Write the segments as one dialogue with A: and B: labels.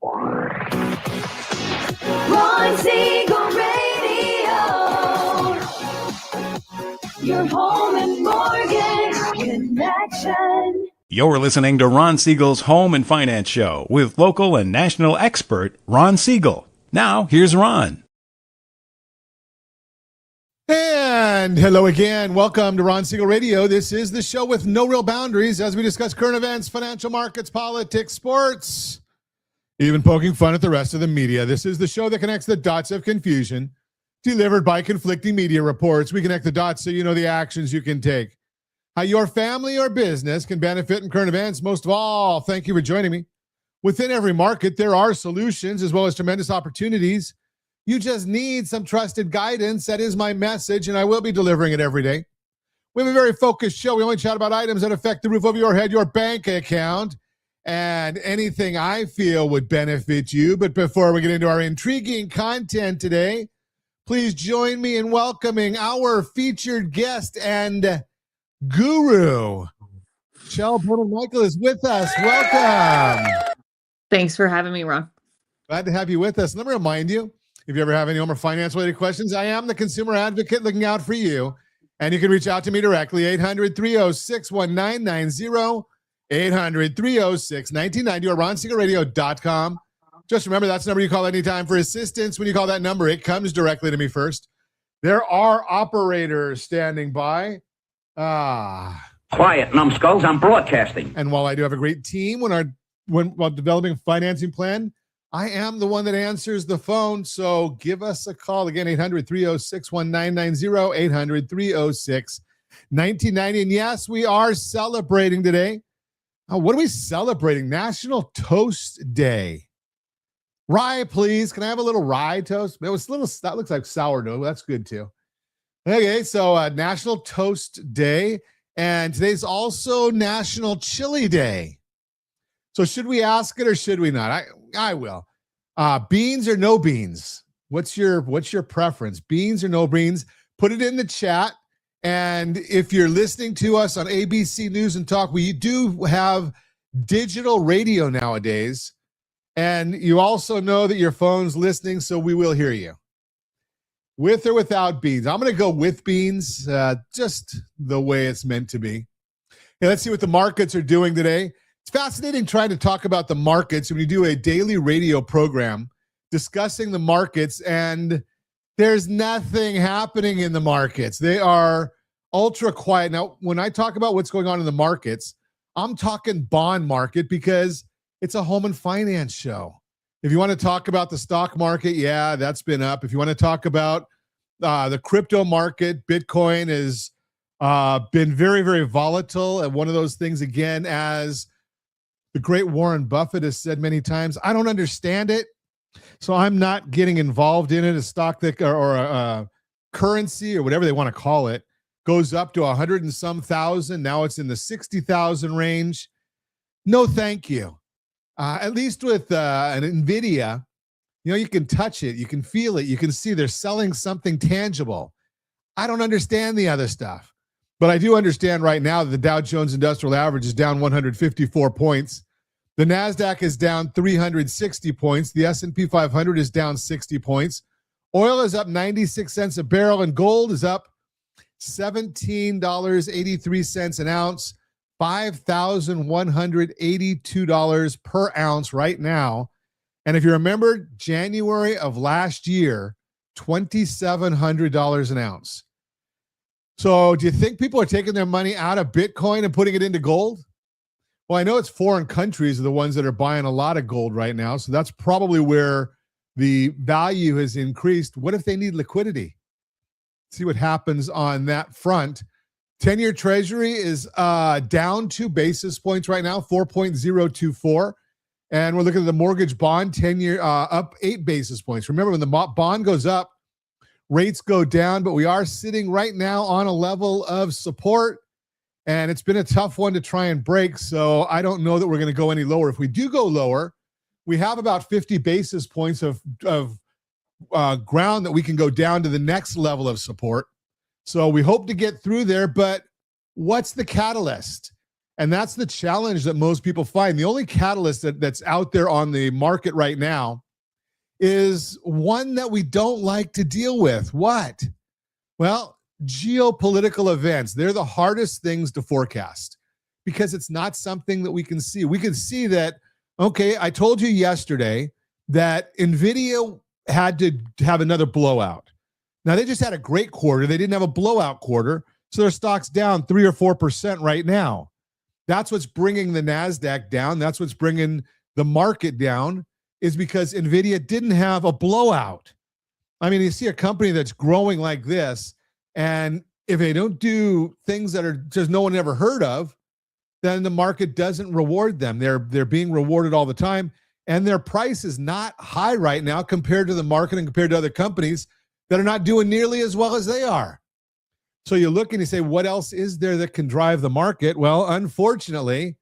A: Ron Siegel Radio, your home and mortgage connection.
B: You're listening to Ron Siegel's Home and Finance Show with local and national expert Ron Siegel. Now, here's Ron.
C: And hello again. Welcome to Ron Siegel Radio. This is the show with no real boundaries as we discuss current events, financial markets, politics, sports, even poking fun at the rest of the media. This is the show that connects the dots of confusion delivered by conflicting media reports. We connect the dots so you know the actions you can take, how your family or business can benefit in current events. Most of all, thank you for joining me. Within every market, there are solutions as well as tremendous opportunities. You just need some trusted guidance. That is my message, and I will be delivering it every day. We have a very focused show. We only chat about items that affect the roof over your head, your bank account, and anything I feel would benefit you. But before we get into our intriguing content today, please join me in welcoming our featured guest and guru. Berman-Mikel is with us. Welcome.
D: Thanks for having me, Ron.
C: Glad to have you with us. Let me remind you, if you ever have any home or finance-related questions, I am the consumer advocate looking out for you. And you can reach out to me directly, 800-306-1990, 800-306-1990, or ronsiegelradio.com. Just remember, that's the number you call anytime for assistance. When you call that number, it comes directly to me first. There are operators standing by.
E: Quiet, numbskulls, I'm broadcasting.
C: And while I do have a great team while developing a financing plan, I am the one that answers the phone, so give us a call. Again, 800-306-1990, 800-306-1990. And yes, we are celebrating today. What are we celebrating? National Toast Day. Rye, please. Can I have a little rye toast? That looks like sourdough. That's good too. Okay, so National Toast Day. And today's also National Chili Day. So should we ask it or should we not? I will. Beans or no beans? What's your preference? Beans or no beans? Put it in the chat. And if you're listening to us on ABC News and Talk, we do have digital radio nowadays. And you also know that your phone's listening, so we will hear you. With or without beans? I'm going to go with beans, just the way it's meant to be. Okay, let's see what the markets are doing today. It's fascinating trying to talk about the markets when you do a daily radio program discussing the markets, and there's nothing happening in the markets. They are ultra quiet. Now, when I talk about what's going on in the markets, I'm talking bond market because it's a home and finance show. If you want to talk about the stock market, yeah, that's been up. If you want to talk about the crypto market, Bitcoin has been very, very volatile. And one of those things, again, as the great Warren Buffett has said many times, I don't understand it, so I'm not getting involved in it. A stock that or a currency or whatever they want to call it goes up to 100 and some thousand. Now it's in the 60,000 range. No, thank you. At least with an NVIDIA, you can touch it, you can feel it, you can see they're selling something tangible. I don't understand the other stuff, but I do understand right now that the Dow Jones Industrial Average is down 154 points. The NASDAQ is down 360 points. The S&P 500 is down 60 points. Oil is up 96 cents a barrel, and gold is up $17.83 an ounce, $5,182 per ounce right now. And if you remember January of last year, $2,700 an ounce. So do you think people are taking their money out of Bitcoin and putting it into gold? Well, I know it's foreign countries are the ones that are buying a lot of gold right now. So that's probably where the value has increased. What if they need liquidity? See what happens on that front. 10-year Treasury is down 2 basis points right now, 4.024. And we're looking at the mortgage bond, 10-year up 8 basis points. Remember, when the bond goes up, rates go down, but we are sitting right now on a level of support. And it's been a tough one to try and break, so I don't know that we're going to go any lower. If we do go lower, we have about 50 basis points of ground that we can go down to the next level of support. So we hope to get through there, but what's the catalyst? And that's the challenge that most people find. The only catalyst that's out there on the market right now is one that we don't like to deal with. What? Well, geopolitical events. They're the hardest things to forecast because it's not something that we can see. We can see that, okay, I told you yesterday that NVIDIA had to have another blowout. Now, they just had a great quarter. They didn't have a blowout quarter, so their stock's down 3 or 4% right now. That's what's bringing the NASDAQ down. That's what's bringing the market down, is because NVIDIA didn't have a blowout. I mean, you see a company that's growing like this, and if they don't do things that are just no one ever heard of, then the market doesn't reward them. They're being rewarded all the time, and their price is not high right now compared to the market and compared to other companies that are not doing nearly as well as they are. So you look and you say, what else is there that can drive the market? Well, unfortunately,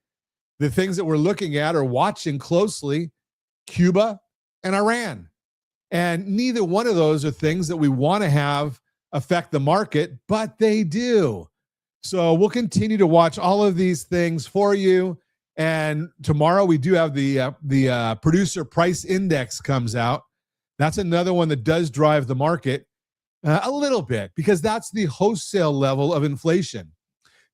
C: the things that we're looking at or watching closely, Cuba and Iran. And neither one of those are things that we want to have affect the market, but they do. So we'll continue to watch all of these things for you. And tomorrow we do have the producer price index comes out. That's another one that does drive the market. A little bit, because that's the wholesale level of inflation.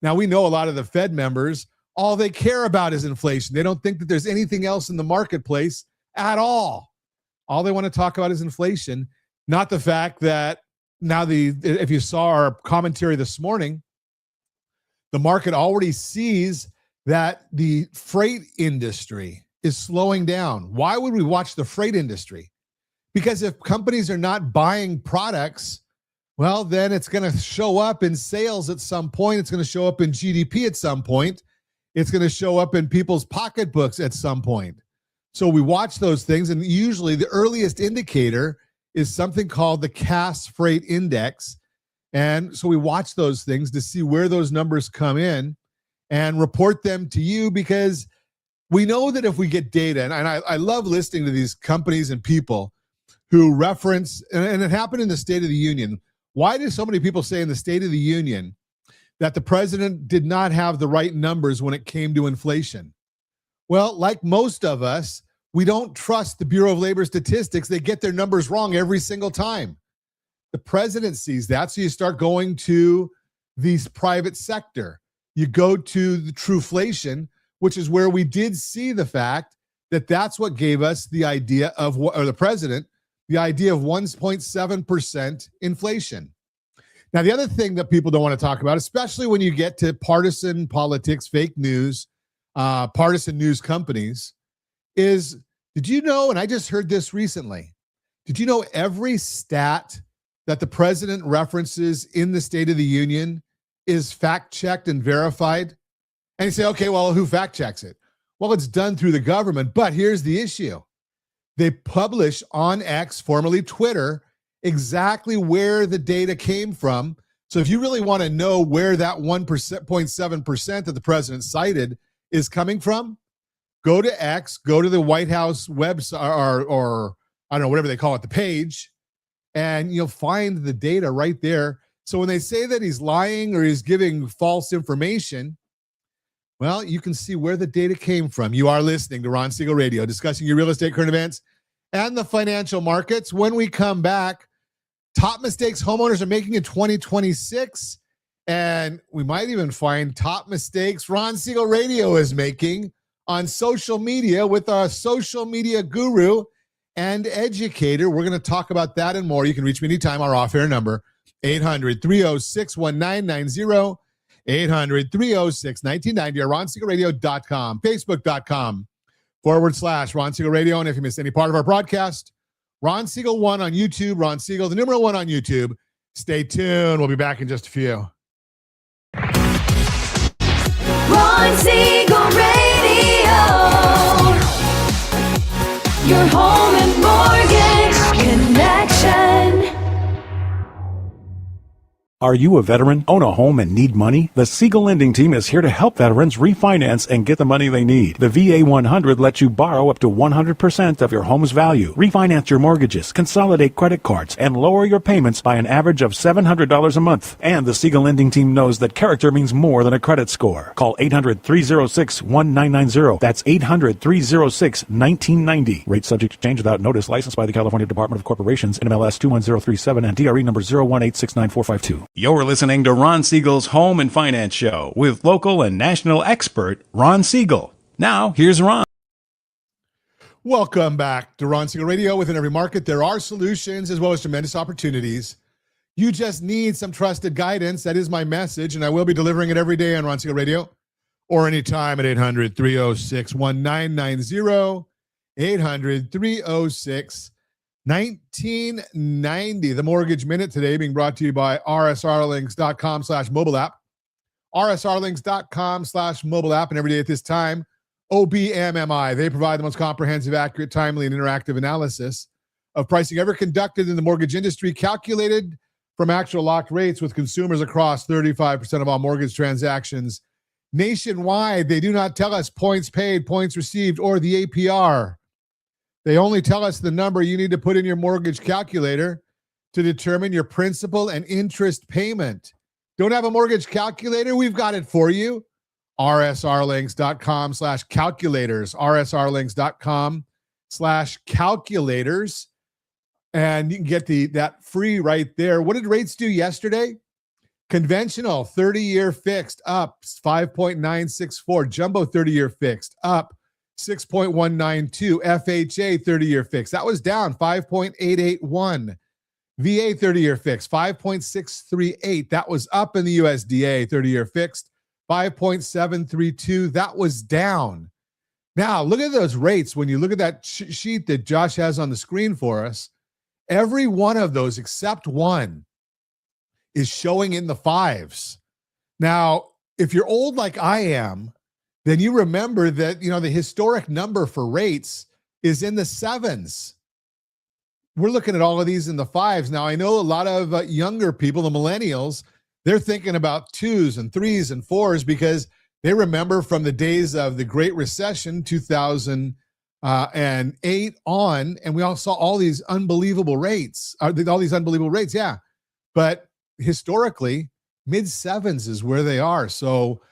C: Now, we know a lot of the Fed members, all they care about is inflation. They don't think that there's anything else in the marketplace at all. All they want to talk about is inflation, not the fact that now if you saw our commentary this morning, the market already sees that the freight industry is slowing down. Why would we watch the freight industry? Because if companies are not buying products, well, then it's going to show up in sales at some point. It's going to show up in GDP at some point. It's going to show up in people's pocketbooks at some point. So we watch those things, and usually the earliest indicator is something called the Cass Freight Index. And so we watch those things to see where those numbers come in and report them to you, because we know that if we get data, and I love listening to these companies and people who reference, and it happened in the State of the Union. Why do so many people say in the State of the Union that the president did not have the right numbers when it came to inflation? Well, like most of us, we don't trust the Bureau of Labor Statistics. They get their numbers wrong every single time. The president sees that, so you start going to the private sector. You go to the Truflation, which is where we did see the fact that that's what gave us the idea of, or the president, the idea of 1.7% inflation. Now, the other thing that people don't want to talk about, especially when you get to partisan politics, fake news, partisan news companies, is, did you know, and I just heard this recently, did you know every stat that the president references in the State of the Union is fact-checked and verified? And you say, okay, well, who fact-checks it? Well, it's done through the government, but here's the issue. They publish on X, formerly Twitter, exactly where the data came from. So if you really want to know where that 1.7% that the president cited is coming from, go to X, go to the White House website, or I don't know, whatever they call it, the page, and you'll find the data right there. So when they say that he's lying or he's giving false information, well, you can see where the data came from. You are listening to Ron Siegel Radio, discussing your real estate current events and the financial markets. When we come back, top mistakes homeowners are making in 2026. And we might even find top mistakes Ron Siegel Radio is making on social media with our social media guru and educator. We're going to talk about that and more. You can reach me anytime. Our off-air number, 800-306-1990. 800-306-1990 or RonSiegelRadio.com, Facebook.com/Ron Siegel Radio. And if you missed any part of our broadcast, Ron Siegel 1 on YouTube, Ron Siegel, the number 1 on YouTube. Stay tuned. We'll be back in just a few.
A: Ron Siegel Radio. Your home and mortgage connection.
B: Are you a veteran, own a home, and need money? The Siegel lending team is here to help veterans refinance and get the money they need. The VA 100 lets you borrow up to 100% of your home's value, refinance your mortgages, consolidate credit cards, and lower your payments by an average of $700 a month. And the Siegel lending team knows that character means more than a credit score. Call 800-306-1990. That's 800-306-1990. Rate subject to change without notice. Licensed by the California Department of Corporations, NMLS 21037, and DRE number 018694452. You're listening to Ron Siegel's Home and Finance Show with local and national expert Ron Siegel. Now, here's Ron.
C: Welcome back to Ron Siegel Radio. Within every market, there are solutions as well as tremendous opportunities. You just need some trusted guidance. That is my message, and I will be delivering it every day on Ron Siegel Radio or anytime at 800-306-1990, 800-306-1990. The Mortgage Minute today being brought to you by rsrlinks.com/mobile app, rsrlinks.com/mobile app, and every day at this time, OBMMI. They provide the most comprehensive, accurate, timely, and interactive analysis of pricing ever conducted in the mortgage industry, calculated from actual locked rates with consumers across 35% of all mortgage transactions nationwide. They do not tell us points paid, points received, or the APR. They only tell us the number you need to put in your mortgage calculator to determine your principal and interest payment. Don't have a mortgage calculator? We've got it for you. rsrlinks.com/calculators, rsrlinks.com/calculators. And you can get that free right there. What did rates do yesterday? Conventional 30-year fixed up 5.964. Jumbo 30-year fixed up 6.192. FHA 30-year fixed. That was down 5.881. VA 30-year fixed 5.638. That was up in the USDA 30-year fixed 5.732. That was down. Now, look at those rates. When you look at that sheet that Josh has on the screen for us, every one of those except one is showing in the fives. Now, if you're old like I am, then you remember that, the historic number for rates is in the sevens. We're looking at all of these in the fives. Now, I know a lot of younger people, the millennials, they're thinking about twos and threes and fours because they remember from the days of the Great Recession, 2008 on, and we all saw all these unbelievable rates, yeah. But historically, mid-sevens is where they are. So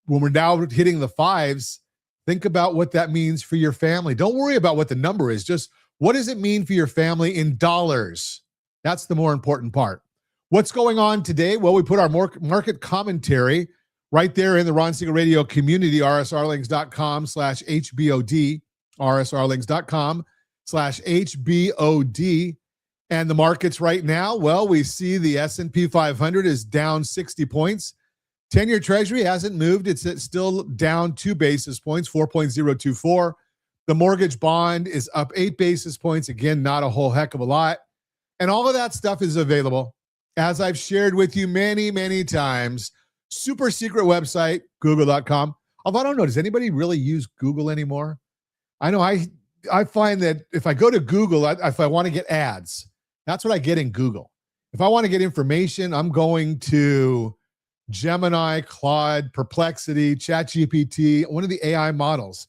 C: when we're now hitting the fives, think about what that means for your family. Don't worry about what the number is. Just what does it mean for your family in dollars? That's the more important part. What's going on today? Well, we put our market commentary right there in the Ron Siegel Radio community, rsrlinks.com/HBOD, rsrlinks.com/HBOD. And the markets right now, well, we see the S&P 500 is down 60 points. 10-year Treasury hasn't moved. It's still down 2 basis points, 4.024. The mortgage bond is up 8 basis points. Again, not a whole heck of a lot. And all of that stuff is available, as I've shared with you many, many times. Super secret website, google.com. Although I don't know, does anybody really use Google anymore? I know I find that if I go to Google, if I want to get ads, that's what I get in Google. If I want to get information, I'm going to Gemini, Claude, Perplexity, ChatGPT, one of the AI models.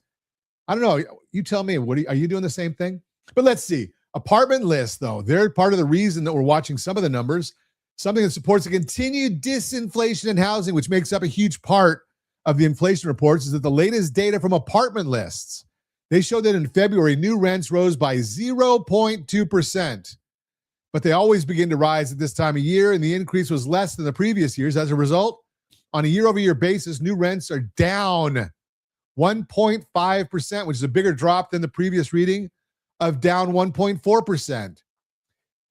C: I don't know. You tell me, are you doing the same thing? But let's see. Apartment lists, though, they're part of the reason that we're watching some of the numbers. Something that supports the continued disinflation in housing, which makes up a huge part of the inflation reports, is that the latest data from apartment lists, they show that in February, new rents rose by 0.2%. But they always begin to rise at this time of year, and the increase was less than the previous years. As a result, on a year-over-year basis, new rents are down 1.5%, which is a bigger drop than the previous reading of down 1.4%.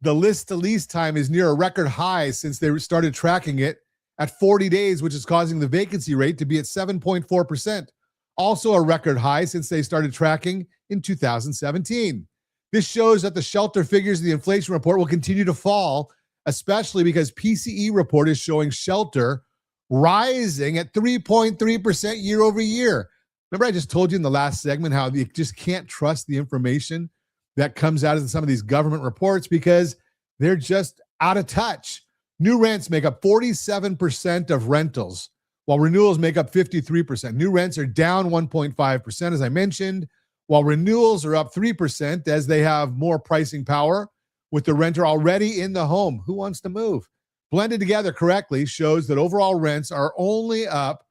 C: The list-to-lease time is near a record high since they started tracking it at 40 days, which is causing the vacancy rate to be at 7.4%. Also a record high since they started tracking in 2017. This shows that the shelter figures of the inflation report will continue to fall, especially because PCE report is showing shelter rising at 3.3% year over year. Remember, I just told you in the last segment how you just can't trust the information that comes out of some of these government reports because they're just out of touch. New rents make up 47% of rentals, while renewals make up 53%. New rents are down 1.5%, as I mentioned, while renewals are up 3% as they have more pricing power with the renter already in the home. Who wants to move? Blended together correctly shows that overall rents are only up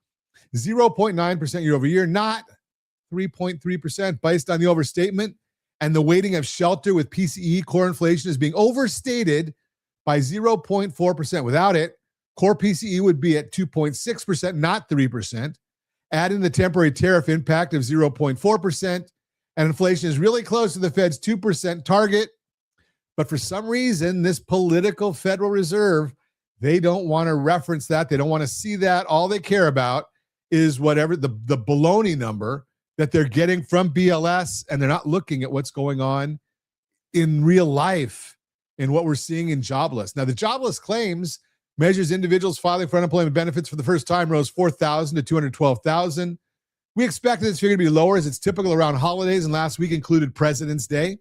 C: 0.9% year over year, not 3.3% based on the overstatement and the weighting of shelter with PCE. Core inflation is being overstated by 0.4%. Without it, core PCE would be at 2.6%, not 3%. Add in the temporary tariff impact of 0.4%, and inflation is really close to the Fed's 2% target. But for some reason, this political Federal Reserve, they don't want to reference that. They don't want to see that. All they care about is whatever the baloney number that they're getting from BLS, and they're not looking at what's going on in real life and what we're seeing in jobless. Now, the jobless claims measures individuals filing for unemployment benefits for the first time rose 4,000 to 212,000. We expected this figure to be lower as it's typical around holidays, and last week included President's Day.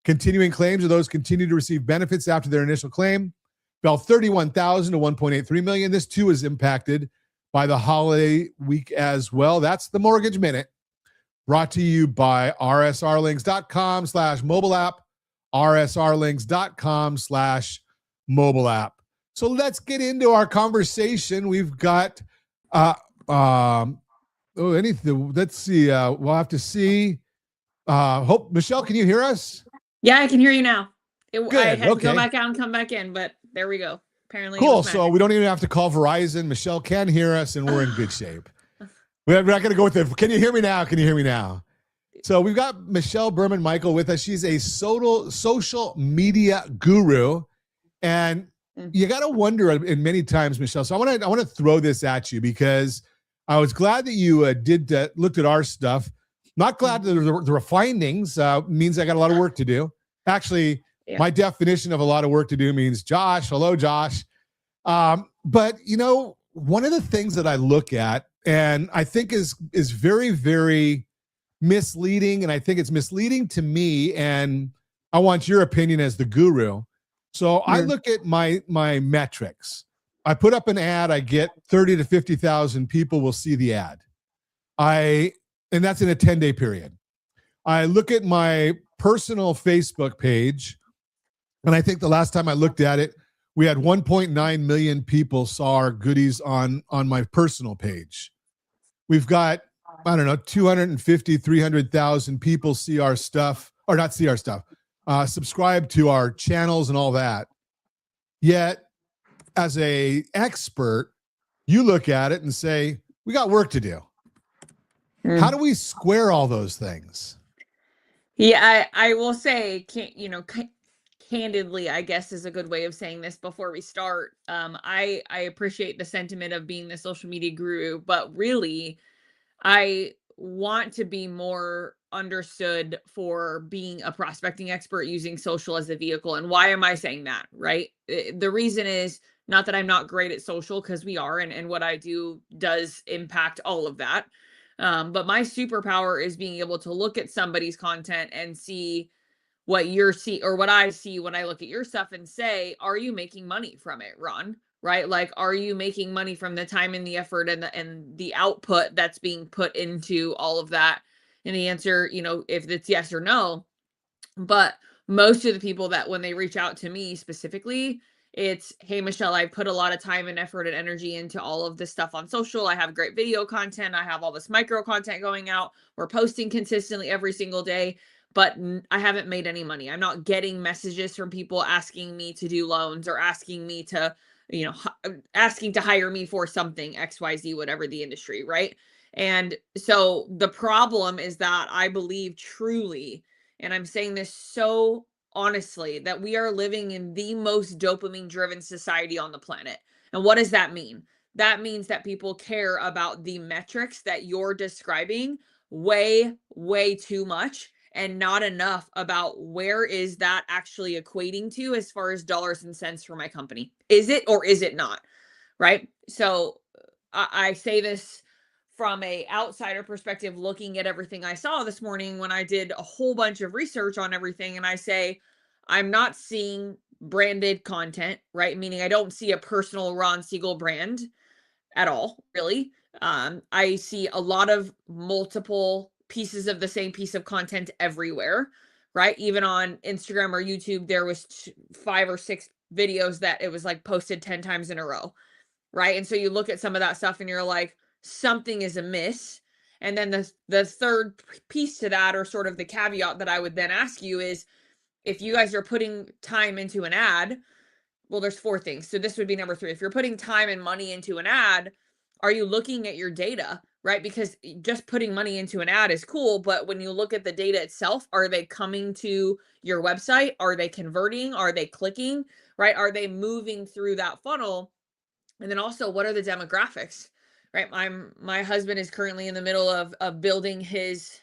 C: Continuing claims of those continue to receive benefits after their initial claim fell 31,000 to 1.83 million. This too is impacted by the holiday week as well. That's the Mortgage Minute, brought to you by rsrlinks.com/mobile app, rsrlinks.com/mobile app. So let's get into our conversation. We've got, let's see. We'll have to see. Hope, Michelle, can you hear us?
D: Yeah, I can hear you now.
C: Good,
D: I had to
C: okay.
D: go back out and come back in, but there we go. Apparently,
C: Cool. So we don't even have to call Verizon. Michelle can hear us, and we're in good shape. We're not going to go with it. Can you hear me now? Can you hear me now? So we've got Michelle Berman-Mikel with us. She's a social media guru, and you got to wonder in many times, Michelle. So I want to throw this at you because I was glad that you looked at our stuff. Not glad that the findings means I got a lot of work to do. Actually, my definition of a lot of work to do means Josh. Hello, Josh. But one of the things that I look at and I think is very, very misleading, and I think it's misleading to me, and I want your opinion as the guru. So I look at my metrics. I put up an ad, I get 30 to 50,000 people will see the ad. And that's in a 10-day period. I look at my personal Facebook page, and I think the last time I looked at it, we had 1.9 million people saw our goodies on my personal page. We've got, 250, 300,000 people see our stuff, or not see our stuff, subscribe to our channels and all that. Yet, as a expert, you look at it and say, we got work to do. How do we square all those things?
D: Yeah, I will say, candidly, I guess is a good way of saying this before we start. I appreciate the sentiment of being the social media guru, but really, I want to be more understood for being a prospecting expert using social as a vehicle. And why am I saying that, right? The reason is not that I'm not great at social, because we are, and what I do does impact all of that. But my superpower is being able to look at somebody's content and see what what I see when I look at your stuff and say, are you making money from it, Ron? Right? Like, are you making money from the time and the effort and the output that's being put into all of that? And the answer, if it's yes or no. But most of the people that when they reach out to me specifically, it's, hey, Michelle, I put a lot of time and effort and energy into all of this stuff on social. I have great video content. I have all this micro content going out. We're posting consistently every single day, but I haven't made any money. I'm not getting messages from people asking me to do loans or asking me to, asking to hire me for something, XYZ, whatever the industry, right? And so the problem is that I believe truly, and I'm saying this so honestly, that we are living in the most dopamine driven society on the planet. And what does that mean? That means that people care about the metrics that you're describing way, way too much, and not enough about where is that actually equating to as far as dollars and cents for my company. Is it or is it not? Right? So I say this from a outsider perspective, looking at everything I saw this morning when I did a whole bunch of research on everything. And I say, I'm not seeing branded content, right? Meaning I don't see a personal Ron Siegel brand at all, really. I see a lot of multiple pieces of the same piece of content everywhere, right? Even on Instagram or YouTube, there was 5 or 6 videos that it was like posted 10 times in a row, right? And so you look at some of that stuff and you're like, something is amiss. And then the third piece to that, or sort of the caveat that I would then ask you, is if you guys are putting time into an ad, well, there's 4 things. So this would be number 3. If you're putting time and money into an ad, are you looking at your data, right? Because just putting money into an ad is cool, but when you look at the data itself, are they coming to your website? Are they converting? Are they clicking, right? Are they moving through that funnel? And then also, what are the demographics, right? My husband is currently in the middle of building his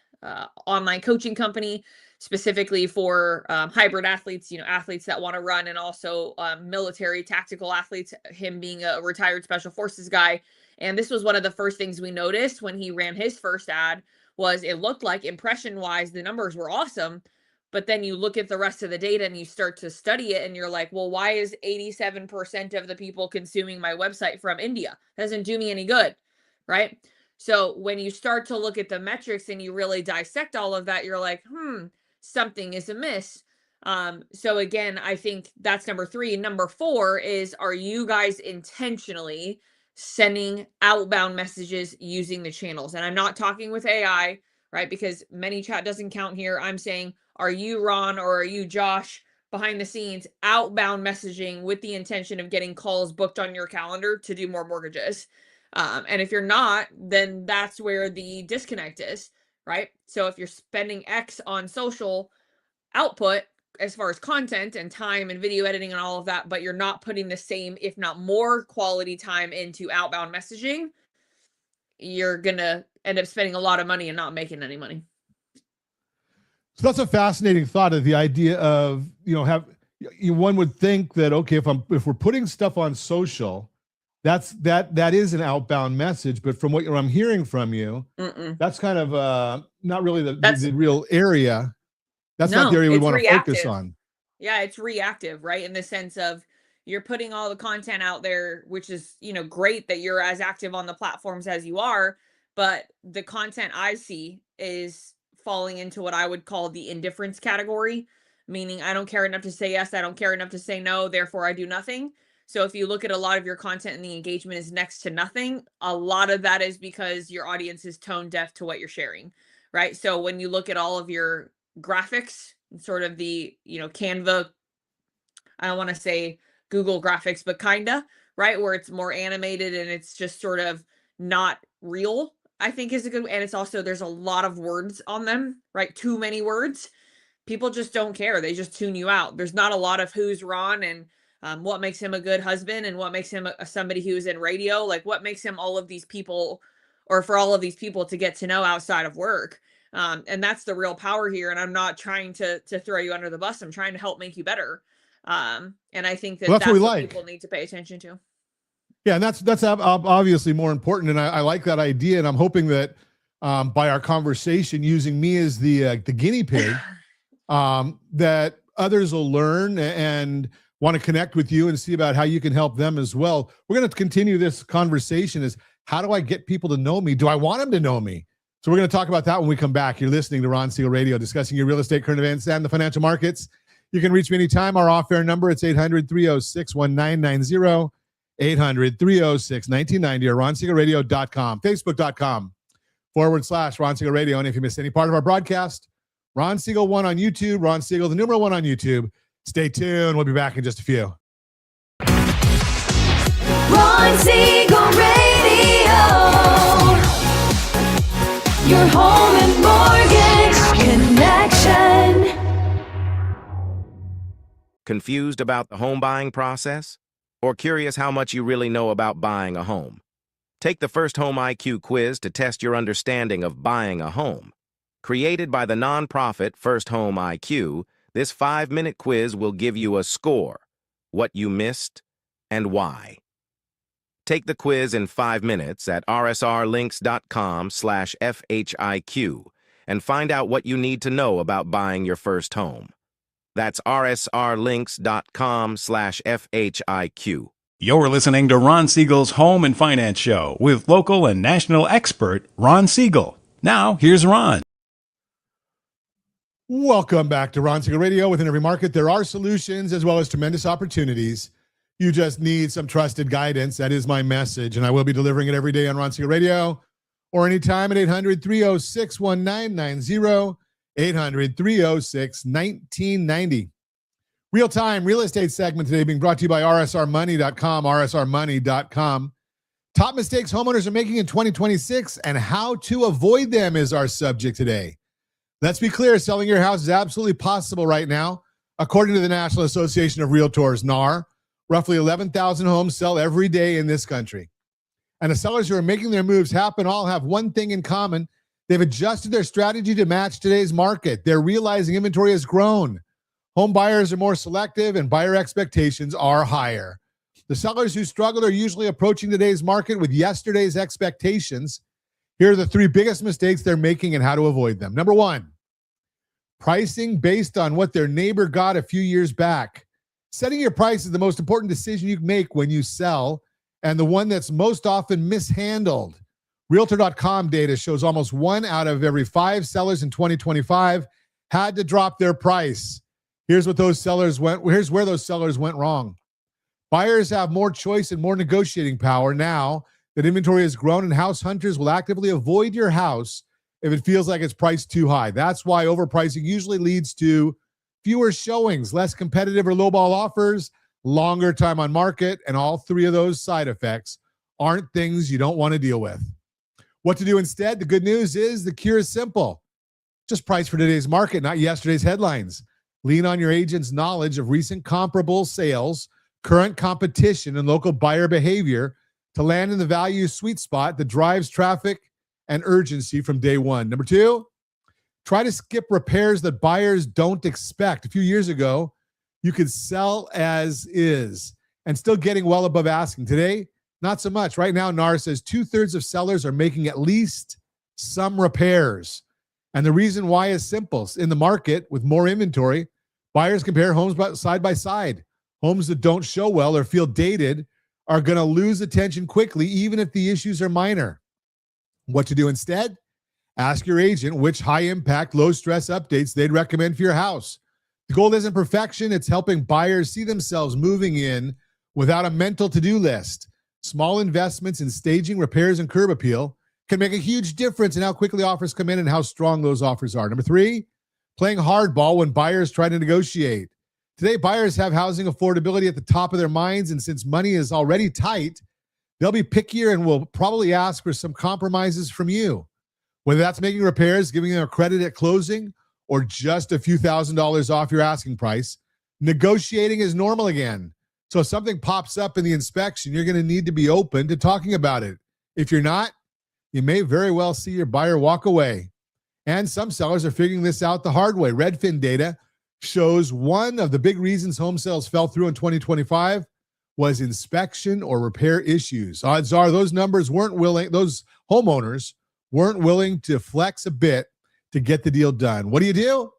D: online coaching company, specifically for hybrid athletes, athletes that want to run, and also military tactical athletes, him being a retired special forces guy. And this was one of the first things we noticed when he ran his first ad, was it looked like, impression wise, the numbers were awesome. But then you look at the rest of the data and you start to study it and you're like, well, why is 87% of the people consuming my website from India? Doesn't do me any good, right? So when you start to look at the metrics and you really dissect all of that, you're like, something is amiss. So again, I think that's number 3. Number 4 is, are you guys intentionally sending outbound messages using the channels? And I'm not talking with AI, right? Because ManyChat doesn't count here. I'm saying, are you Ron or are you Josh behind the scenes outbound messaging with the intention of getting calls booked on your calendar to do more mortgages? And if you're not, then that's where the disconnect is, right? So if you're spending X on social output as far as content and time and video editing and all of that, but you're not putting the same, if not more, quality time into outbound messaging, you're gonna end up spending a lot of money and not making any money.
C: So that's a fascinating thought, of the idea of, one would think that, okay, if we're putting stuff on social, that is an outbound message. But from what I'm hearing from you, that's kind of not really the real area. That's not the area we want to focus on.
D: Yeah, it's reactive, right? In the sense of, you're putting all the content out there, which is, great that you're as active on the platforms as you are, but the content I see is falling into what I would call the indifference category, meaning I don't care enough to say yes, I don't care enough to say no, therefore I do nothing. So if you look at a lot of your content and the engagement is next to nothing, a lot of that is because your audience is tone deaf to what you're sharing, right? So when you look at all of your graphics, sort of the, Canva, I don't want to say Google graphics, but kinda, right? Where it's more animated and it's just sort of not real, I think is a good, and it's also, there's a lot of words on them, right? Too many words. People just don't care. They just tune you out. There's not a lot of who's Ron and what makes him a good husband and what makes him somebody who's in radio, like what makes him all of these people, or for all of these people to get to know outside of work. And that's the real power here. And I'm not trying to throw you under the bus. I'm trying to help make you better. And I think that's what people need to pay attention to.
C: Yeah, and that's obviously more important. And I like that idea. And I'm hoping that by our conversation, using me as the guinea pig, that others will learn and want to connect with you and see about how you can help them as well. We're going to continue this conversation is, how do I get people to know me? Do I want them to know me? So we're going to talk about that when we come back. You're listening to Ron Siegel Radio, discussing your real estate, current events, and the financial markets. You can reach me anytime. Our off-air number, it's 800-306-1990, 800-306-1990, or ronsiegelradio.com, facebook.com/Ron Siegel Radio. And if you missed any part of our broadcast, Ron Siegel 1 on YouTube, Ron Siegel, the numeral 1 on YouTube. Stay tuned. We'll be back in just a few.
A: Ron Siegel Radio. Your home and mortgage connection.
F: Confused about the home buying process? Or curious how much you really know about buying a home? Take the First Home IQ quiz to test your understanding of buying a home. Created by the nonprofit First Home IQ, this 5-minute quiz will give you a score, what you missed, and why. Take the quiz in 5 minutes at rsrlinks.com/FHIQ and find out what you need to know about buying your first home. That's rsrlinks.com/FHIQ.
B: You're listening to Ron Siegel's Home and Finance Show with local and national expert Ron Siegel. Now, here's Ron.
C: Welcome back to Ron Siegel Radio. Within every market, there are solutions as well as tremendous opportunities. You just need some trusted guidance. That is my message, and I will be delivering it every day on Ron Siegel Radio or anytime at 800-306-1990, 800-306-1990. Real-time real estate segment today being brought to you by rsrmoney.com, rsrmoney.com. Top mistakes homeowners are making in 2026 and how to avoid them is our subject today. Let's be clear, selling your house is absolutely possible right now. According to the National Association of Realtors, NAR, roughly 11,000 homes sell every day in this country. And the sellers who are making their moves happen all have one thing in common. They've adjusted their strategy to match today's market. They're realizing inventory has grown. Home buyers are more selective and buyer expectations are higher. The sellers who struggled are usually approaching today's market with yesterday's expectations. Here are the three biggest mistakes they're making and how to avoid them. Number one, pricing based on what their neighbor got a few years back. Setting your price is the most important decision you can make when you sell and the one that's most often mishandled. Realtor.com data shows almost 1 out of every 5 sellers in 2025 had to drop their price. Here's where those sellers went wrong. Buyers have more choice and more negotiating power now that inventory has grown, and house hunters will actively avoid your house if it feels like it's priced too high. That's why overpricing usually leads to fewer showings, less competitive or lowball offers, longer time on market, and all three of those side effects aren't things you don't want to deal with. What to do instead? The good news is the cure is simple. Just price for today's market, not yesterday's headlines. Lean on your agent's knowledge of recent comparable sales, current competition, and local buyer behavior to land in the value sweet spot that drives traffic and urgency from day one. Number two, try to skip repairs that buyers don't expect. A few years ago, you could sell as is and still getting well above asking. Today, not so much. Right now, NAR says 2/3 of sellers are making at least some repairs. And the reason why is simple. In the market with more inventory, buyers compare homes side by side. Homes that don't show well or feel dated are going to lose attention quickly, even if the issues are minor. What to do instead? Ask your agent which high-impact, low-stress updates they'd recommend for your house. The goal isn't perfection. It's helping buyers see themselves moving in without a mental to-do list. Small investments in staging, repairs, and curb appeal can make a huge difference in how quickly offers come in and how strong those offers are. Number three, playing hardball when buyers try to negotiate. Today, buyers have housing affordability at the top of their minds, and since money is already tight, they'll be pickier and will probably ask for some compromises from you. Whether that's making repairs, giving them a credit at closing, or just a few $1,000s off your asking price, negotiating is normal again. So if something pops up in the inspection, you're going to need to be open to talking about it. If you're not, you may very well see your buyer walk away. And some sellers are figuring this out the hard way. Redfin data shows one of the big reasons home sales fell through in 2025 was inspection or repair issues. Odds are those homeowners weren't willing to flex a bit to get the deal done. What do?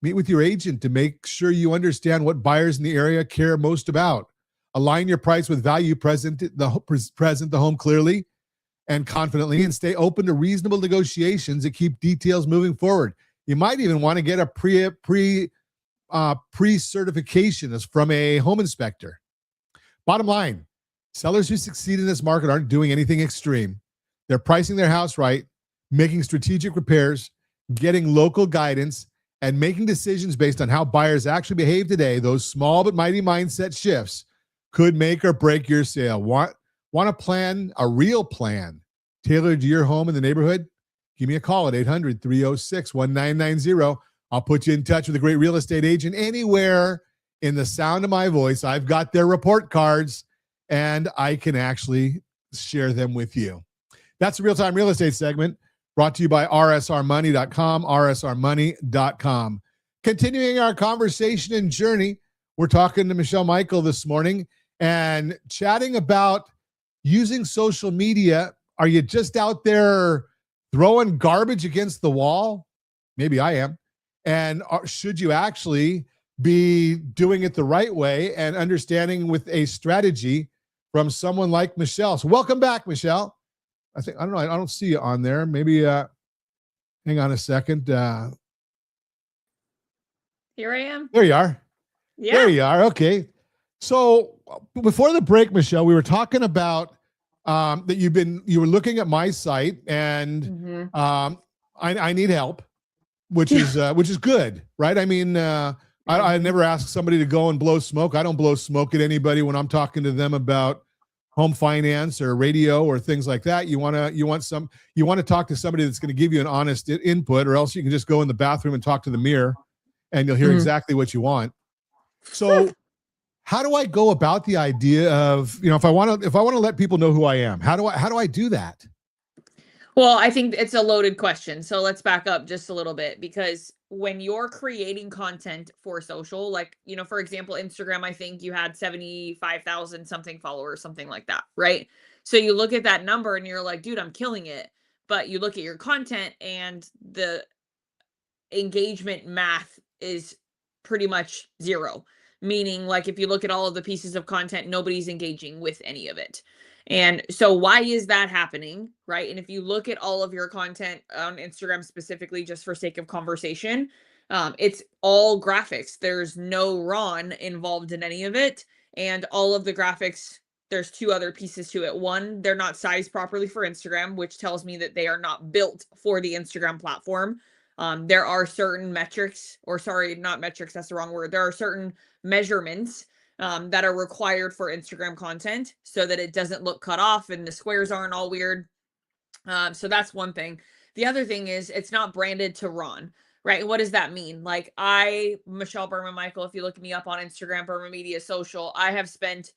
C: Meet with your agent to make sure you understand what buyers in the area care most about. Align your price with value, present the home clearly and confidently, and stay open to reasonable negotiations that keep details moving forward. You might even want to get a pre-certification as from a home inspector. Bottom line, sellers who succeed in this market aren't doing anything extreme. They're pricing their house right, making strategic repairs, getting local guidance, and making decisions based on how buyers actually behave today. Those small but mighty mindset shifts could make or break your sale. Want a plan, a real plan, tailored to your home in the neighborhood? Give me a call at 800-306-1990. I'll put you in touch with a great real estate agent anywhere in the sound of my voice. I've got their report cards, and I can actually share them with you. That's the real-time real estate segment brought to you by rsrmoney.com, rsrmoney.com. Continuing our conversation and journey, we're talking to Berman-Mikel this morning and chatting about using social media. Are you just out there throwing garbage against the wall? Maybe I am. And should you actually be doing it the right way and understanding with a strategy from someone like Michelle. So welcome back, Michelle. I don't know. I don't see you on there. Maybe hang on a second.
D: Here I am.
C: There you are.
D: Yeah.
C: There you are. Okay. So before the break, Michelle, we were talking about that you were looking at my site, and
D: Mhm.
C: I need help, which is good, right? I mean, I never ask somebody to go and blow smoke. I don't blow smoke at anybody when I'm talking to them about home finance or radio or things like that. You want to talk to somebody that's going to give you an honest input, or else you can just go in the bathroom and talk to the mirror, and you'll hear exactly what you want. So how do I go about the idea of, if I want to let people know who I am, how do I do that?
D: Well, I think it's a loaded question. So let's back up just a little bit, because when you're creating content for social, like, for example, Instagram, I think you had 75,000 something followers, something like that, right? So you look at that number and you're like, dude, I'm killing it. But you look at your content and the engagement math is pretty much zero. Meaning, like, if you look at all of the pieces of content, nobody's engaging with any of it. And so why is that happening, right? And if you look at all of your content on Instagram specifically, just for sake of conversation, it's all graphics. There's no Ron involved in any of it. And all of the graphics, there's two other pieces to it. One, they're not sized properly for Instagram, which tells me that they are not built for the Instagram platform. There are certain metrics, or sorry, not metrics, that's the wrong word. There are certain measurements that are required for Instagram content so that it doesn't look cut off and the squares aren't all weird. So that's one thing. The other thing is it's not branded to Ron, right? And what does that mean? Like, Michelle Berman-Mikel, if you look me up on Instagram, Berman Media Social, I have spent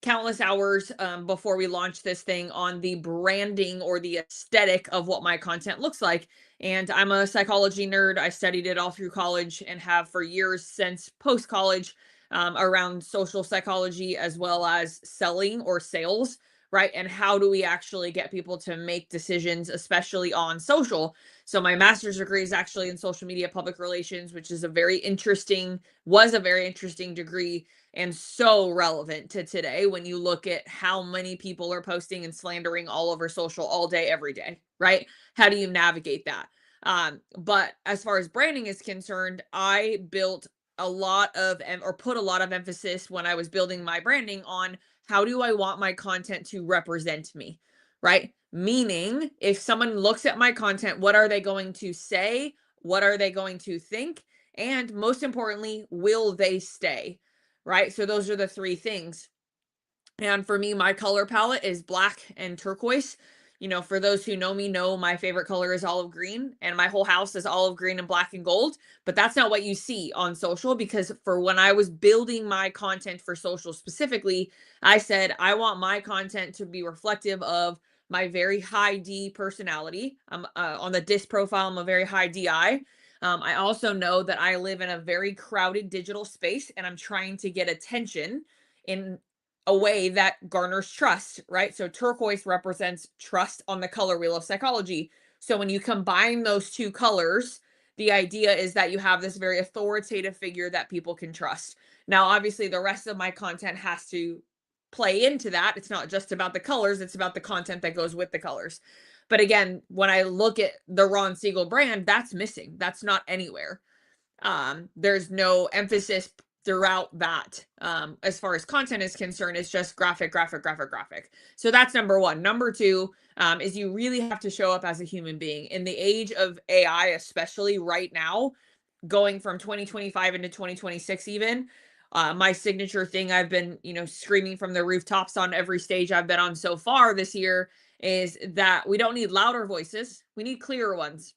D: countless hours before we launched this thing on the branding or the aesthetic of what my content looks like. And I'm a psychology nerd. I studied it all through college and have for years since post-college around social psychology, as well as selling or sales, right? And how do we actually get people to make decisions, especially on social? So my master's degree is actually in social media public relations, which is was a very interesting degree, and so relevant to today when you look at how many people are posting and slandering all over social all day, every day, right? How do you navigate that? But as far as branding is concerned, I built a lot of, or put a lot of emphasis when I was building my branding on how do I want my content to represent me, right? Meaning, if someone looks at my content, what are they going to say? What are they going to think? And most importantly, will they stay? Right? So those are the three things. And for me, my color palette is black and turquoise. For those who know me, know my favorite color is olive green, and my whole house is olive green and black and gold. But that's not what you see on social, because for when I was building my content for social specifically, I said, I want my content to be reflective of my very high D personality. I'm on the DISC profile, I'm a very high DI. I also know that I live in a very crowded digital space, and I'm trying to get attention in a way that garners trust, right? So turquoise represents trust on the color wheel of psychology. So when you combine those two colors, the idea is that you have this very authoritative figure that people can trust. Now, obviously, the rest of my content has to play into that. It's not just about the colors, it's about the content that goes with the colors. But again, when I look at the Ron Siegel brand, that's missing. That's not anywhere. There's no emphasis throughout that. As far as content is concerned, it's just graphic. So that's number one. Number two, is you really have to show up as a human being. In the age of AI, especially right now, going from 2025 into 2026 even, my signature thing I've been, screaming from the rooftops on every stage I've been on so far this year is that we don't need louder voices. We need clearer ones.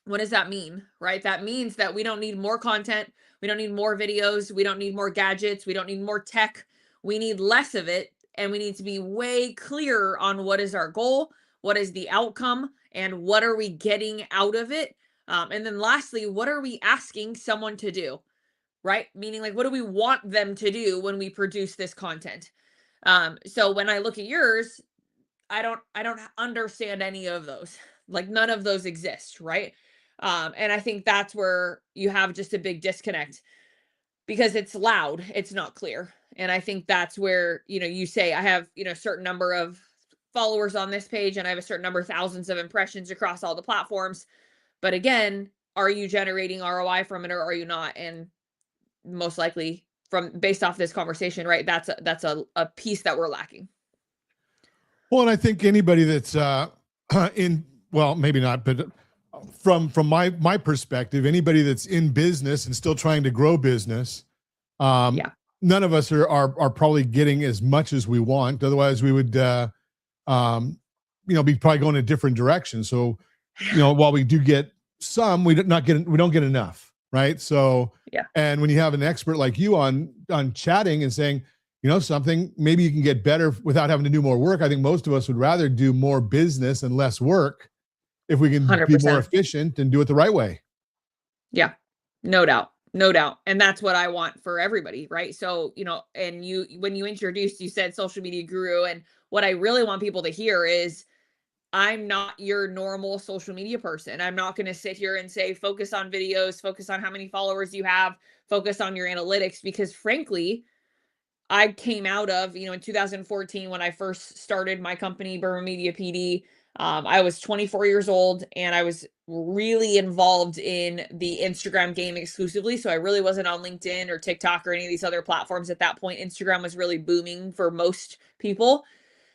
D: What does that mean, right? That means that we don't need more content. We don't need more videos. We don't need more gadgets. We don't need more tech. We need less of it. And we need to be way clearer on what is our goal, what is the outcome, and what are we getting out of it. And then lastly, what are we asking someone to do, right? Meaning, like, what do we want them to do when we produce this content? So when I look at yours, I don't understand any of those. Like, none of those exist, right? And I think that's where you have just a big disconnect. because it's loud, it's not clear. And I think that's where, you say, I have, a certain number of followers on this page and I have a certain number of thousands of impressions across all the platforms. But again, are you generating ROI from it or are you not? And most likely based off this conversation, right? That's a piece that we're lacking.
C: Well, and I think anybody that's maybe not, but from my perspective, anybody that's in business and still trying to grow business, none of us are probably getting as much as we want. Otherwise, we would, be probably going a different direction. So, while we do get some, we don't get enough, right? So, and when you have an expert like you on chatting and saying, something, maybe you can get better without having to do more work. I think most of us would rather do more business and less work if we can 100%. Be more efficient and do it the right way.
D: Yeah, no doubt. No doubt. And that's what I want for everybody, right? So, and when you introduced, you said social media guru. And what I really want people to hear is I'm not your normal social media person. I'm not going to sit here and say, focus on videos, focus on how many followers you have, focus on your analytics, because frankly, I came out of, in 2014, when I first started my company, Berman-Mikel PD, I was 24 years old and I was really involved in the Instagram game exclusively. So I really wasn't on LinkedIn or TikTok or any of these other platforms at that point. Instagram was really booming for most people.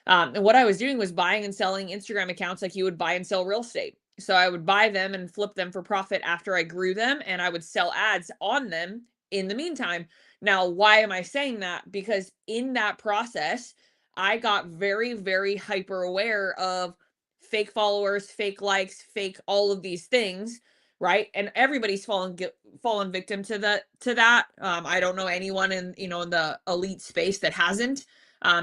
D: And what I was doing was buying and selling Instagram accounts like you would buy and sell real estate. So I would buy them and flip them for profit after I grew them, and I would sell ads on them in the meantime. Now, why am I saying that? Because in that process, I got very, very hyper aware of fake followers, fake likes, fake all of these things, right? And everybody's fallen victim to that. I don't know anyone in in the elite space that hasn't,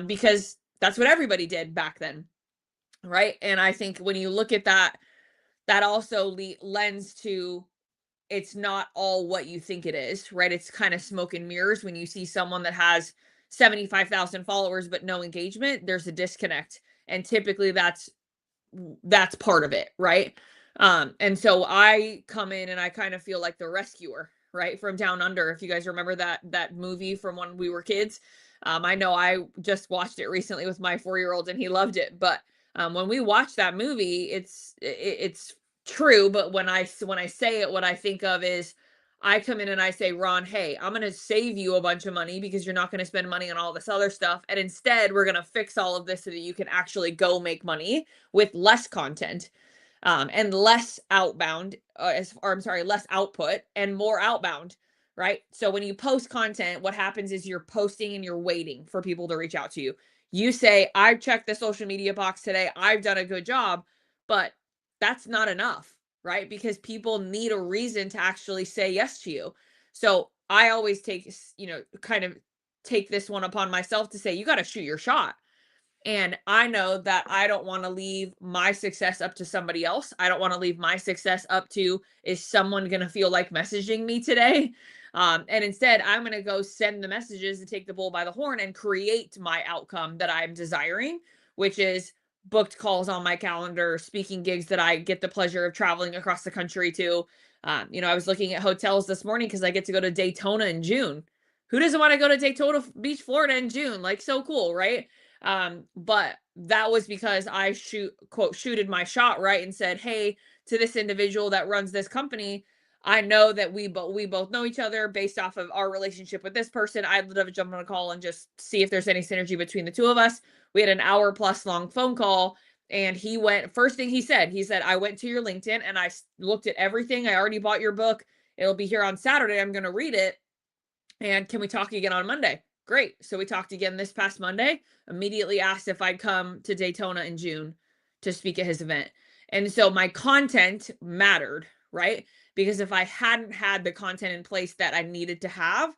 D: because that's what everybody did back then, right? And I think when you look at that also lends to, it's not all what you think it is, right? It's kind of smoke and mirrors. When you see someone that has 75,000 followers but no engagement, there's a disconnect. And typically that's part of it, right? And so I come in and I kind of feel like the rescuer, right? From Down Under. If you guys remember that movie from when we were kids. I know I just watched it recently with my 4-year-old and he loved it. But when we watch that movie, it's true. But when I say it, what I think of is I come in and I say, Ron, hey, I'm going to save you a bunch of money because you're not going to spend money on all this other stuff. And instead, we're going to fix all of this so that you can actually go make money with less content, and less outbound, less output and more outbound, right? So when you post content, what happens is you're posting and you're waiting for people to reach out to you. You say, I've checked the social media box today. I've done a good job, but that's not enough, right? Because people need a reason to actually say yes to you. So I always take, kind of take this one upon myself to say, you got to shoot your shot. And I know that I don't want to leave my success up to somebody else. I don't want to leave my success up to, is someone going to feel like messaging me today? And instead, I'm going to go send the messages and take the bull by the horn and create my outcome that I'm desiring, which is booked calls on my calendar, speaking gigs that I get the pleasure of traveling across the country to. I was looking at hotels this morning because I get to go to Daytona in June. Who doesn't want to go to Daytona Beach, Florida in June? Like, so cool, right? But that was because I shooted my shot, right? And said, hey, to this individual that runs this company, I know that we both know each other based off of our relationship with this person. I'd love to jump on a call and just see if there's any synergy between the two of us. We had an hour plus long phone call, and first thing he said, I went to your LinkedIn and I looked at everything. I already bought your book. It'll be here on Saturday. I'm going to read it. And can we talk again on Monday? Great. So we talked again this past Monday, immediately asked if I'd come to Daytona in June to speak at his event. And so my content mattered, right? Because if I hadn't had the content in place that I needed to have,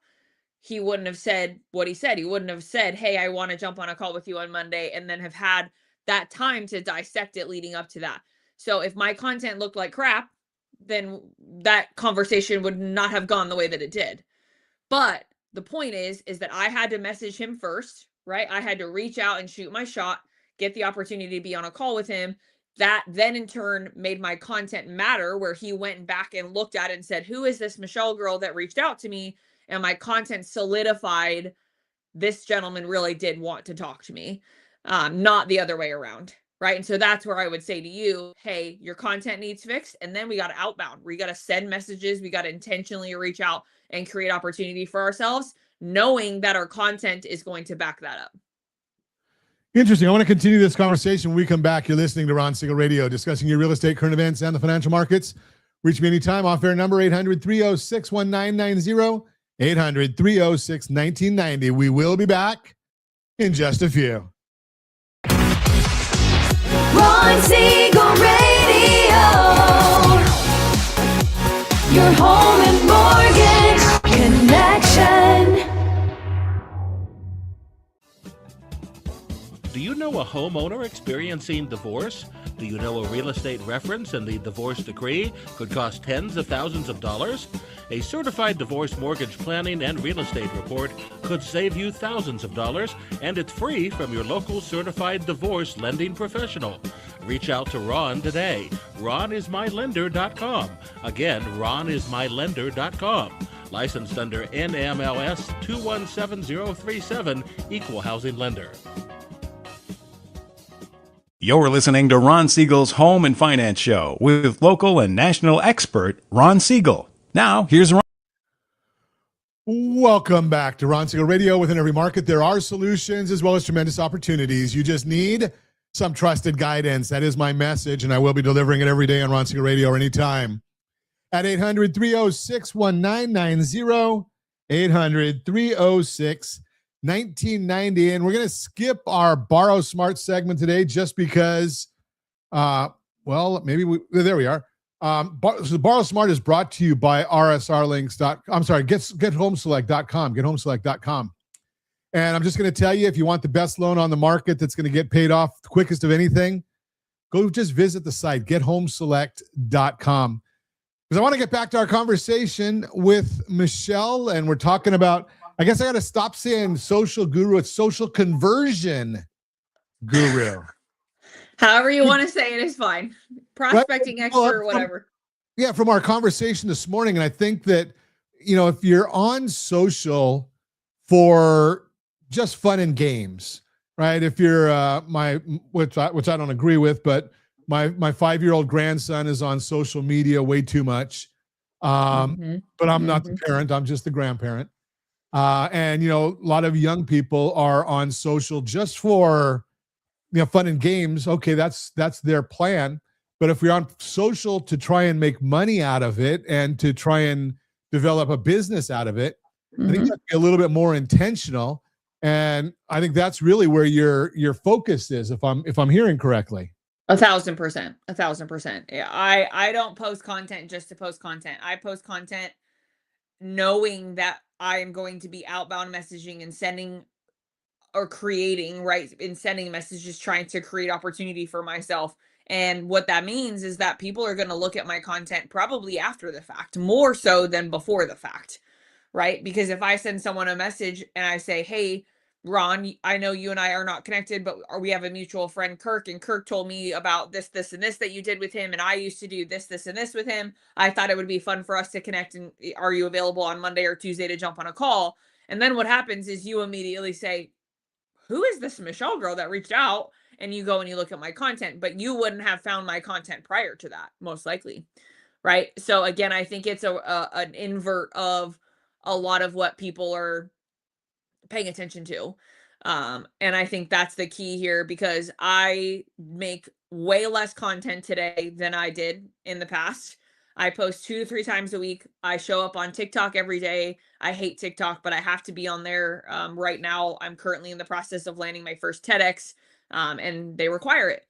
D: he wouldn't have said what he said. He wouldn't have said, hey, I want to jump on a call with you on Monday, and then have had that time to dissect it leading up to that. So if my content looked like crap, then that conversation would not have gone the way that it did. But the point is that I had to message him first, right? I had to reach out and shoot my shot, get the opportunity to be on a call with him. That then in turn made my content matter, where he went back and looked at it and said, who is this Michelle girl that reached out to me? and my content solidified this gentleman really did want to talk to me, not the other way around. Right. And so that's where I would say to you, hey, your content needs fixed. And then we got to outbound. We got to send messages. We got to intentionally reach out and create opportunity for ourselves, knowing that our content is going to back that up.
C: Interesting. I want to continue this conversation when we come back. You're listening to Ron Siegel Radio, discussing your real estate, current events, and the financial markets. Reach me anytime. Off-air number 800-306-1990, 800-306-1990. We will be back in just a few.
A: Ron Siegel Radio. Your home and mortgage connection.
G: Do you know a homeowner experiencing divorce? Do you know a real estate reference and the divorce decree could cost tens of thousands of dollars? A certified divorce mortgage planning and real estate report could save you thousands of dollars, and it's free from your local certified divorce lending professional. Reach out to Ron today. RonIsMyLender.com. Again, RonIsMyLender.com. Licensed under NMLS 217037, Equal Housing Lender.
B: You're listening to Ron Siegel's Home and Finance Show with local and national expert Ron Siegel. Now, here's Ron.
C: Welcome back to Ron Siegel Radio. Within every market, there are solutions as well as tremendous opportunities. You just need some trusted guidance. That is my message, and I will be delivering it every day on Ron Siegel Radio or anytime. At 800-306-1990, 800-306-1990. And we're going to skip our Borrow Smart segment today just because, there we are. So Borrow Smart is brought to you by GetHomeselect.com, GetHomeselect.com. And I'm just going to tell you, if you want the best loan on the market that's going to get paid off the quickest of anything, go just visit the site, GetHomeselect.com. Because I want to get back to our conversation with Michelle, and we're talking about, I guess I got to stop saying social guru. It's social conversion guru.
D: However you want to say it is fine. Prospecting expert or whatever.
C: From our conversation this morning, and I think that, if you're on social for just fun and games, right? If you're which I don't agree with, but my 5-year-old grandson is on social media way too much. But I'm not the parent, I'm just the grandparent. And a lot of young people are on social just for fun and games. Okay, that's their plan. But if we're on social to try and make money out of it and to try and develop a business out of it, I think that's a little bit more intentional. And I think that's really where your focus is, if I'm hearing correctly.
D: 1,000%. 1,000%. Yeah, I don't post content just to post content. I post content knowing that I am going to be outbound messaging and sending or creating, right? In sending messages, trying to create opportunity for myself. And what that means is that people are going to look at my content probably after the fact, more so than before the fact, right? Because if I send someone a message and I say, hey, Ron, I know you and I are not connected, but we have a mutual friend, Kirk, and Kirk told me about this, this, and this that you did with him, and I used to do this, this, and this with him. I thought it would be fun for us to connect, and are you available on Monday or Tuesday to jump on a call? And then what happens is you immediately say, who is this Michelle girl that reached out? And you go and you look at my content, but you wouldn't have found my content prior to that, most likely, right? So again, I think it's an invert of a lot of what people are paying attention to. And I think that's the key here, because I make way less content today than I did in the past. I post 2 to 3 times a week. I show up on TikTok every day. I hate TikTok, but I have to be on there. Right now, I'm currently in the process of landing my first TEDx, and they require it.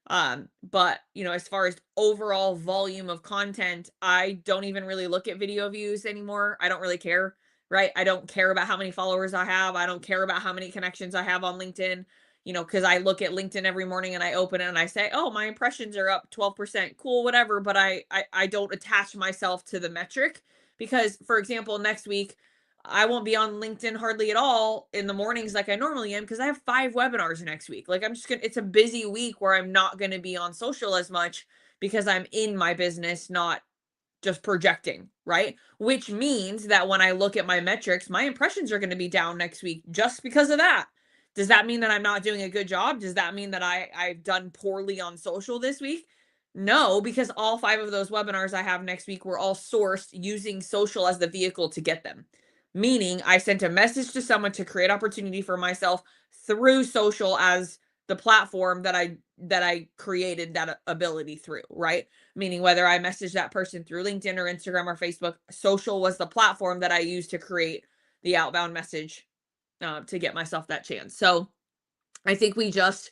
D: But as far as overall volume of content, I don't even really look at video views anymore. I don't really care. Right? I don't care about how many followers I have. I don't care about how many connections I have on LinkedIn, because I look at LinkedIn every morning and I open it and I say, oh, my impressions are up 12%. Cool, whatever. But I don't attach myself to the metric, because, for example, next week, I won't be on LinkedIn hardly at all in the mornings like I normally am, because I have 5 webinars next week. Like it's a busy week where I'm not going to be on social as much because I'm in my business, not just projecting, right? Which means that when I look at my metrics, my impressions are going to be down next week just because of that. Does that mean that I'm not doing a good job? Does that mean that I've done poorly on social this week? No, because all 5 of those webinars I have next week were all sourced using social as the vehicle to get them. Meaning I sent a message to someone to create opportunity for myself through social as the platform that I created that ability through, right? Meaning whether I message that person through LinkedIn or Instagram or Facebook, social was the platform that I used to create the outbound message to get myself that chance. So I think we just,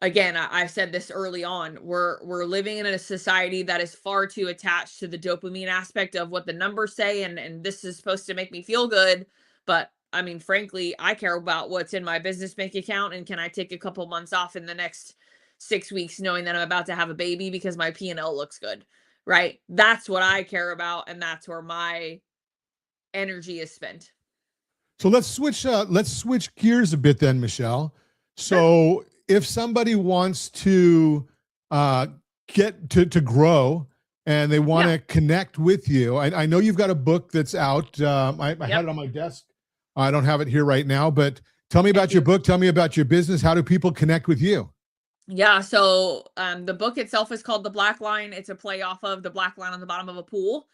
D: again, I said this early on, we're living in a society that is far too attached to the dopamine aspect of what the numbers say, and this is supposed to make me feel good. But I mean, frankly, I care about what's in my business bank account, and can I take a couple months off in the next 6 weeks knowing that I'm about to have a baby because my P&L looks good, right? That's what I care about, and that's where my energy is spent.
C: So let's switch gears a bit then, Michelle. So if somebody wants to get to grow and they want to connect with you, I know you've got a book that's out. I had it on my desk. I don't have it here right now, but tell me about your book. Tell me about your business. How do people connect with you?
D: Yeah, so the book itself is called The Black Line. It's a play off of the black line on the bottom of a pool.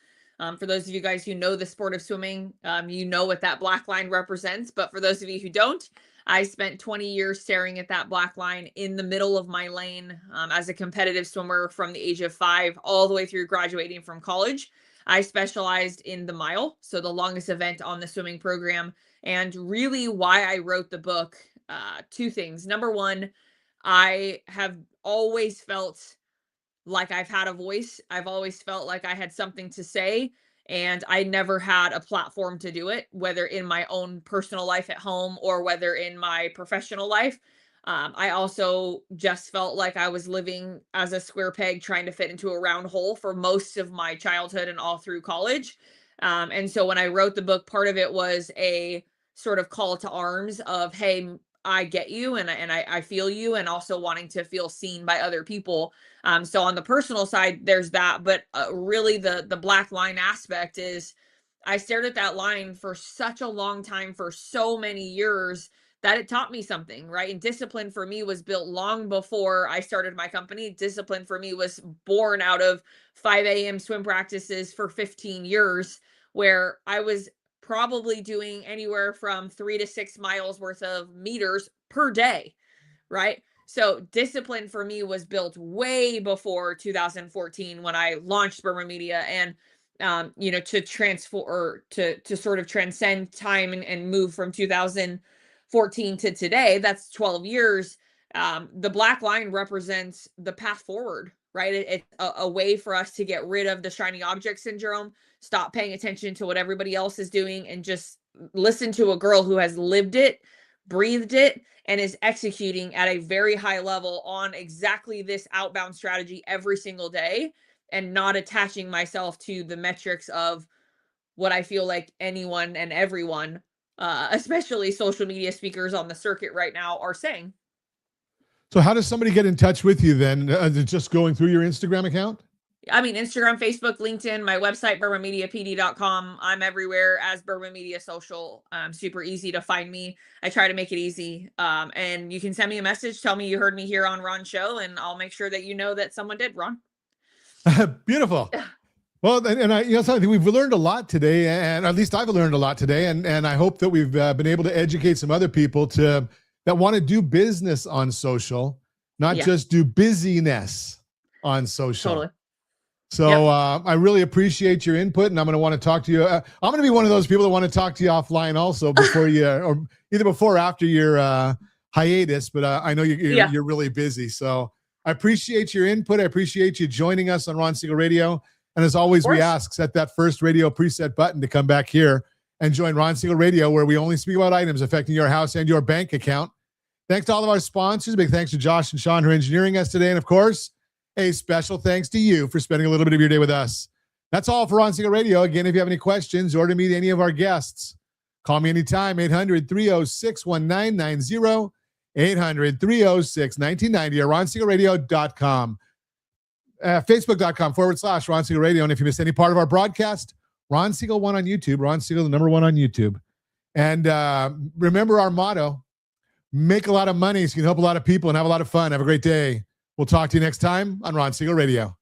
D: For those of you guys who know the sport of swimming, you know what that black line represents. But for those of you who don't, I spent 20 years staring at that black line in the middle of my lane as a competitive swimmer from the age of 5 all the way through graduating from college. I specialized in the mile, so the longest event on the swimming program. And really why I wrote the book, 2 things. Number one, I have always felt like I've had a voice. I've always felt like I had something to say, and I never had a platform to do it, whether in my own personal life at home or whether in my professional life. I also just felt like I was living as a square peg trying to fit into a round hole for most of my childhood and all through college. And so when I wrote the book, part of it was a sort of call to arms of, hey, I get you and I feel you, and also wanting to feel seen by other people. So on the personal side, there's that, but really the black line aspect is I stared at that line for such a long time, for so many years, that it taught me something, right? And discipline for me was built long before I started my company. Discipline for me was born out of 5 a.m. swim practices for 15 years, where I was probably doing anywhere from 3 to 6 miles worth of meters per day, right? So discipline for me was built way before 2014 when I launched Berman-Mikel, and to transfer or to sort of transcend time and move from 2014 to today. That's 12 years. The black line represents the path forward, right? It's a way for us to get rid of the shiny object syndrome, stop paying attention to what everybody else is doing, and just listen to a girl who has lived it, breathed it, and is executing at a very high level on exactly this outbound strategy every single day, and not attaching myself to the metrics of what I feel like anyone and everyone, especially social media speakers on the circuit right now, are saying.
C: So how does somebody get in touch with you then? Just going through your Instagram account?
D: I mean, Instagram, Facebook, LinkedIn, my website, bermanmediapd.com. I'm everywhere as Berman Media Social. Super easy to find me. I try to make it easy. And you can send me a message. Tell me you heard me here on Ron's show, and I'll make sure that you know that someone did, Ron.
C: Beautiful. Well, and I, something we've learned a lot today, and at least I've learned a lot today, and I hope that we've been able to educate some other people that want to do business on social, not just do busyness on social.
D: Totally.
C: So I really appreciate your input, and I'm going to want to talk to you. I'm going to be one of those people that want to talk to you offline also before you, or either before or after your hiatus. But I know you're really busy, so I appreciate your input. I appreciate you joining us on Ron Siegel Radio. And as always, we ask, set that first radio preset button to come back here and join Ron Siegel Radio, where we only speak about items affecting your house and your bank account. Thanks to all of our sponsors. Big thanks to Josh and Sean for engineering us today, and of course, a special thanks to you for spending a little bit of your day with us. That's all for Ron Siegel Radio. Again, if you have any questions or to meet any of our guests, call me anytime, 800-306-1990, 800-306-1990, or ronsiegelradio.com. Facebook.com/Ron Siegel Radio. And if you missed any part of our broadcast, Ron Siegel 1 on YouTube. Ron Siegel, the number 1 on YouTube. And remember our motto, make a lot of money so you can help a lot of people and have a lot of fun. Have a great day. We'll talk to you next time on Ron Siegel Radio.